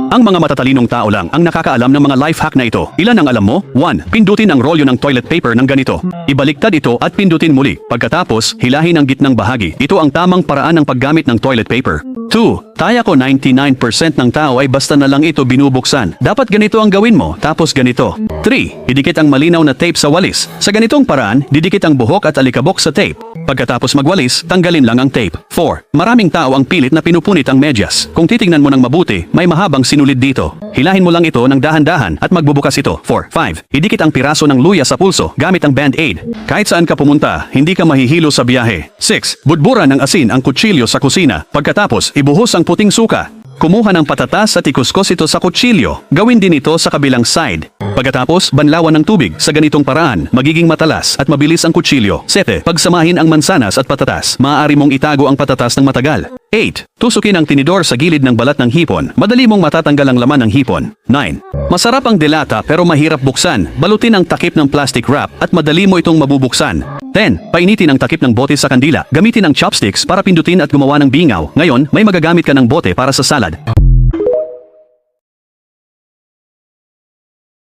Ang mga matatalinong tao lang ang nakakaalam ng mga life hack na ito. Ilan ang alam mo? 1. Pindutin ang rolyo ng toilet paper ng ganito. Ibaliktad ito at pindutin muli. Pagkatapos, hilahin ang gitnang bahagi. Ito ang tamang paraan ng paggamit ng toilet paper. 2. Taya ko 99% ng tao ay basta na lang ito binubuksan. Dapat ganito ang gawin mo, tapos ganito. 3. Idikit ang malinaw na tape sa walis. Sa ganitong paraan, didikit ang buhok at alikabok sa tape. Pagkatapos magwalis, tanggalin lang ang tape. 4. Maraming tao ang pilit na pinupunit ang medyas. Kung titingnan mo ng mabuti, may mahabang sinulid dito. Hilahin mo lang ito ng dahan-dahan at magbubukas ito. 4. 5. Idikit ang piraso ng luya sa pulso gamit ang band-aid. Kahit saan ka pumunta, hindi ka mahihilo sa biyahe. 6. Budburan ng asin ang kutsilyo sa kusina. Pagkatapos, ibuhos ang puting suka. Kumuha ng patatas at ikuskos ito sa kutsilyo. Gawin din ito sa kabilang side. Pagkatapos, banlawan ng tubig. Sa ganitong paraan, magiging matalas at mabilis ang kutsilyo. 7. Pagsamahin ang mansanas at patatas. Maaari mong itago ang patatas ng matagal. 8. Tusukin ang tinidor sa gilid ng balat ng hipon. Madali mong matatanggal ang laman ng hipon. 9. Masarap ang delata pero mahirap buksan. Balutin ang takip ng plastic wrap at madali mo itong mabubuksan. 10. Painitin ang takip ng bote sa kandila. Gamitin ang chopsticks para pindutin at gumawa ng bingaw. Ngayon, may magagamit ka ng bote para sa salad.